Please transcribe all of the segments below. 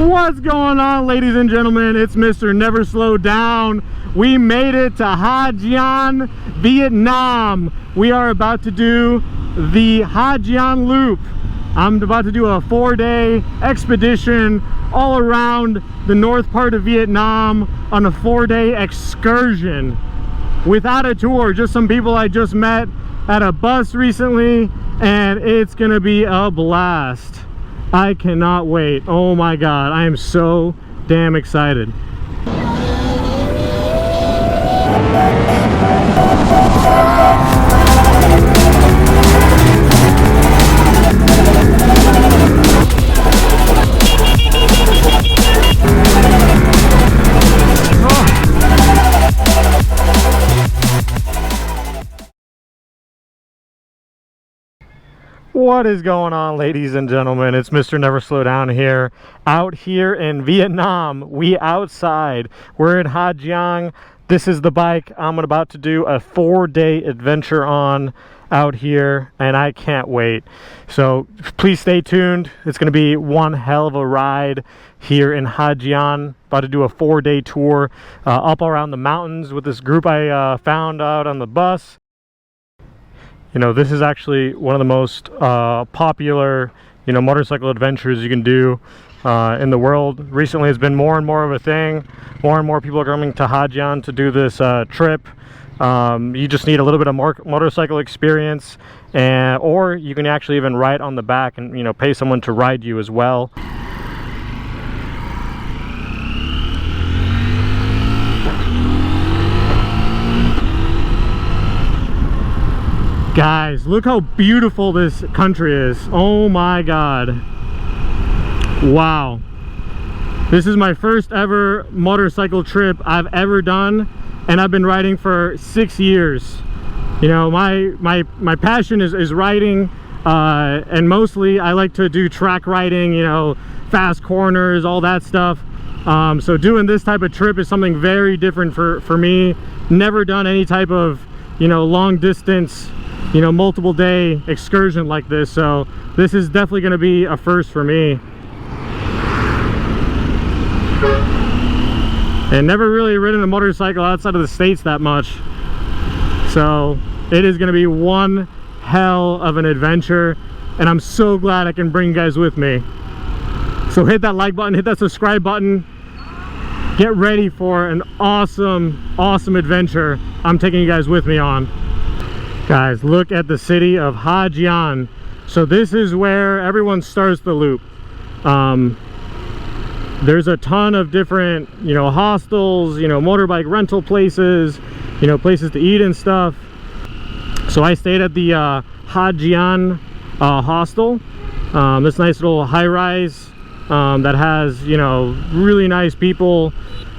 What's going on, ladies and gentlemen? It's Mr. Never Slow Down. We made it to Ha Giang, Vietnam. We are about to do the Ha Giang Loop. I'm about to do a 4-day expedition all around the north part of Vietnam on a 4-day excursion without a tour, just some people I just met at a bus recently, and it's gonna be a blast. I cannot wait. Oh my god, I am so damn excited. What is going on, ladies and gentlemen? It's Mr. Never Slow Down here, out here in Vietnam. We outside. We're in Ha Giang. This is the bike I'm about to do a 4-day adventure on out here, and I can't wait. So please stay tuned. It's going to be one hell of a ride here in Ha Giang. About to do a 4-day tour up around the mountains with this group I found out on the bus. You know, this is actually one of the most popular, motorcycle adventures you can do in the world. Recently, it's been more and more of a thing. More and more people are coming to Ha Giang to do this trip. You just need a little bit of motorcycle experience, or you can actually even ride on the back and, pay someone to ride you as well. Guys, look how beautiful this country is. Oh my god. Wow. This is my first ever motorcycle trip I've ever done, and I've been riding for 6 years. My passion is riding, and mostly I like to do track riding, fast corners, all that stuff. So doing this type of trip is something very different for me. Never done any type of, long distance, multiple day excursion like this, so this is definitely going to be a first for me. And never really ridden a motorcycle outside of the States that much, so it is going to be one hell of an adventure, and I'm so glad I can bring you guys with me. So hit that like button, hit that subscribe button. Get ready for an awesome adventure I'm taking you guys with me on. Guys, look at the city of Ha Giang. So this is where everyone starts the loop. There's a ton of different, hostels, motorbike rental places, places to eat and stuff. So I stayed at the Ha Giang hostel. This nice little high-rise that has, really nice people.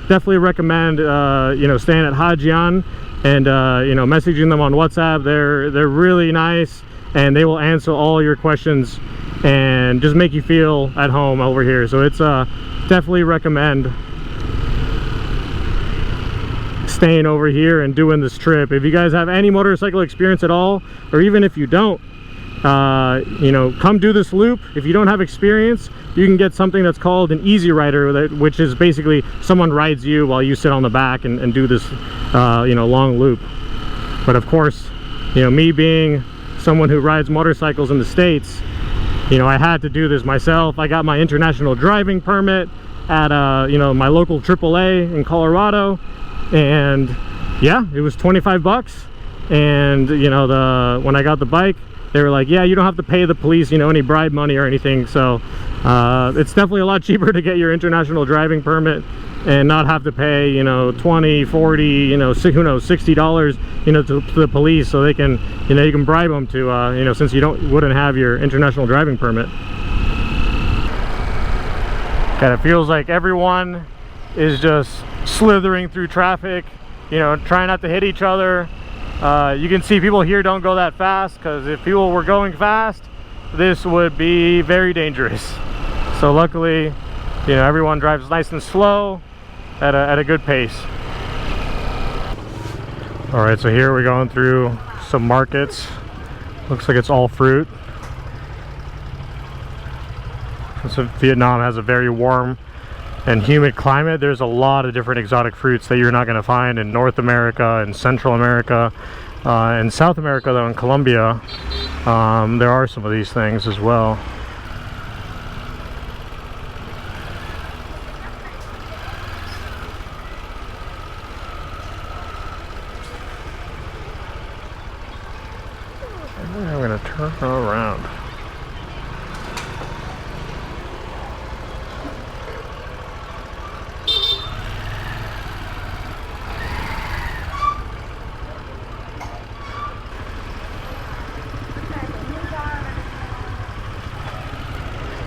Definitely recommend, staying at Ha Giang. And messaging them on WhatsApp. They're really nice, and they will answer all your questions and just make you feel at home over here. So it's definitely recommend staying over here and doing this trip. If you guys have any motorcycle experience at all, or even if you don't, come do this loop. If you don't have experience, you can get something that's called an easy rider, which is basically someone rides you while you sit on the back and do this long loop. But of course, me being someone who rides motorcycles in the States, I had to do this myself. I got my international driving permit at my local AAA in Colorado, and yeah, it was 25 bucks. And when I got the bike, they were like, yeah, you don't have to pay the police, any bribe money or anything. So it's definitely a lot cheaper to get your international driving permit and not have to pay, $20, $40, who knows, $60, to the police, so they can, you can bribe them to, since you wouldn't have your international driving permit. Kind of feels like everyone is just slithering through traffic, trying not to hit each other. You can see people here don't go that fast, because if people were going fast, this would be very dangerous. So luckily, everyone drives nice and slow at a good pace. All right, so here we're going through some markets. Looks like it's all fruit. So Vietnam has a very warm and humid climate, there's a lot of different exotic fruits that you're not going to find in North America and Central America. In South America, though, in Colombia, there are some of these things as well. And I'm going to turn around.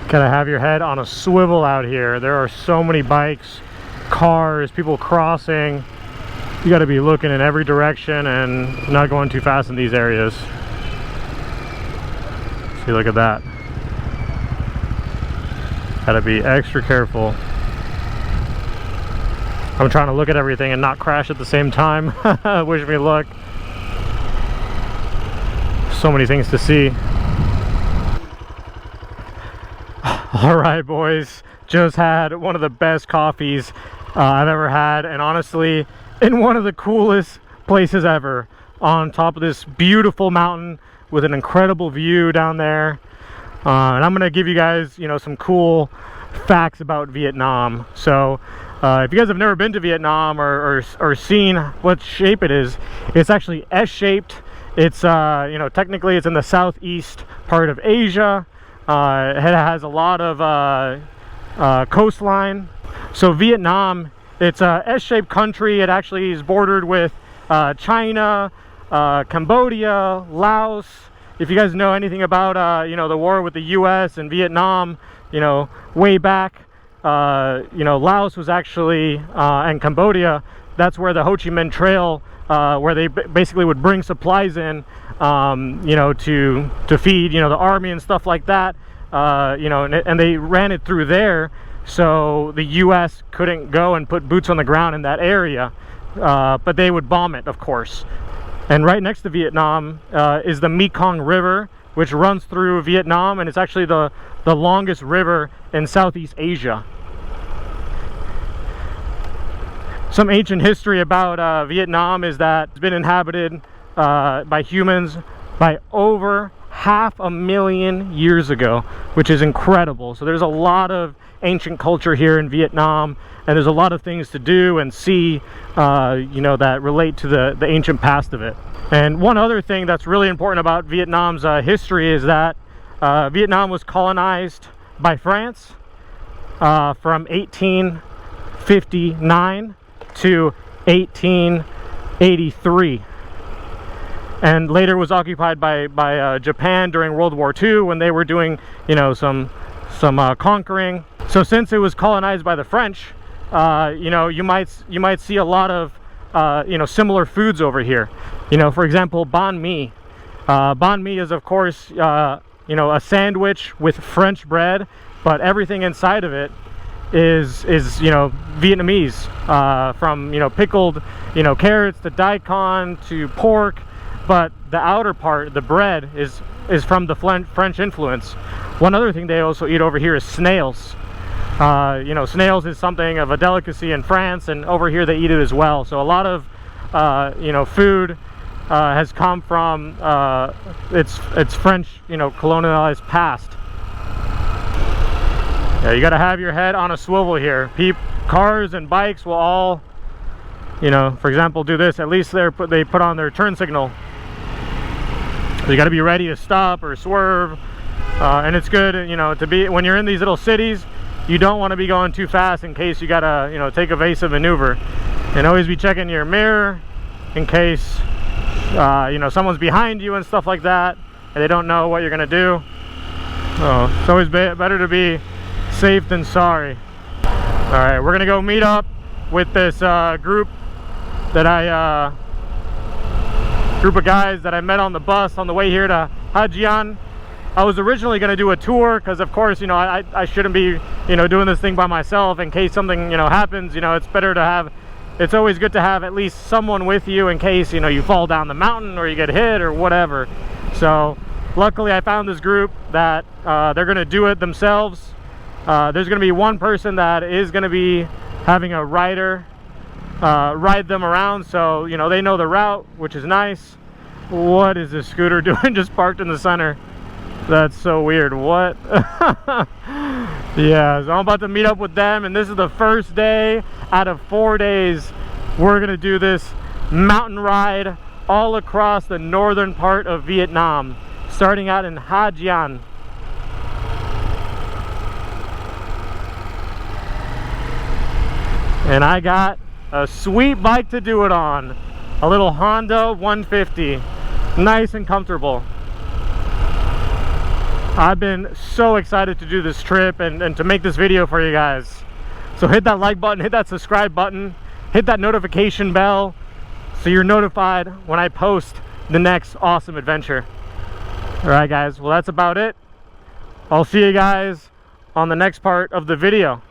Gotta have your head on a swivel out here. There are so many bikes, cars, people crossing. You gotta be looking in every direction and not going too fast in these areas. See, look at that. Gotta be extra careful. I'm trying to look at everything and not crash at the same time. Wish me luck. So many things to see. Alright boys, just had one of the best coffees I've ever had, and honestly in one of the coolest places ever, on top of this beautiful mountain with an incredible view down there. And I'm gonna give you guys, you know, some cool facts about Vietnam. So if you guys have never been to Vietnam or seen what shape it is, it's actually S-shaped. It's you know, technically it's in the southeast part of Asia. It has a lot of coastline. So Vietnam, it's a S-shaped country. It actually is bordered with China, Cambodia, Laos. If you guys know anything about you know, the war with the US and Vietnam, you know, way back, you know, Laos was actually and Cambodia, that's where the Ho Chi Minh Trail, where they basically would bring supplies in, you know, to feed, you know, the army and stuff like that. You know, and they ran it through there, so the US couldn't go and put boots on the ground in that area, but they would bomb it, of course. And right next to Vietnam is the Mekong River, which runs through Vietnam, and it's actually the longest river in Southeast Asia. Some ancient history about Vietnam is that it's been inhabited by humans by over 500,000 years ago, which is incredible. So there's a lot of ancient culture here in Vietnam, and there's a lot of things to do and see, you know, that relate to the ancient past of it. And one other thing that's really important about Vietnam's history is that Vietnam was colonized by France from 1859 to 1883, and later was occupied by Japan during World War II, when they were doing, you know, some conquering. So since it was colonized by the French, you know, you might see a lot of you know, similar foods over here. You know, for example, banh mi. Banh mi is, of course, you know, a sandwich with French bread, but everything inside of it is you know, Vietnamese, from, you know, pickled, you know, carrots to daikon to pork, but the outer part, the bread, is from the French influence. One other thing they also eat over here is snails. You know, snails is something of a delicacy in France, and over here they eat it as well. So a lot of you know, food has come from its French, you know, colonialized past. Yeah, you got to have your head on a swivel here. Cars and bikes will all, you know, for example, do this. At least they put on their turn signal. So you got to be ready to stop or swerve, and it's good, you know, to be, when you're in these little cities, you don't want to be going too fast in case you gotta, you know, take evasive maneuver. And always be checking your mirror in case you know, someone's behind you and stuff like that, and they don't know what you're gonna do. So it's always better to be safe than sorry. All right, we're gonna go meet up with this group of guys that I met on the bus on the way here to Ha Giang. I was originally going to do a tour because, of course, you know, I shouldn't be, you know, doing this thing by myself in case something, you know, happens. You know, it's better to have, it's always good to have at least someone with you in case, you know, you fall down the mountain or you get hit or whatever. So luckily I found this group that they're going to do it themselves. There's going to be one person that is going to be having a rider ride them around, so you know they know the route, which is nice. What is this scooter doing just parked in the center? That's so weird. What? Yeah, so I'm about to meet up with them, and this is the first day out of 4 days we're gonna do this mountain ride all across the northern part of Vietnam, starting out in Ha Giang. And I got a sweet bike to do it on, a little Honda 150, nice and comfortable. I've been so excited to do this trip and to make this video for you guys. So hit that like button, hit that subscribe button, hit that notification bell so you're notified when I post the next awesome adventure. Alright guys, well that's about it. I'll see you guys on the next part of the video.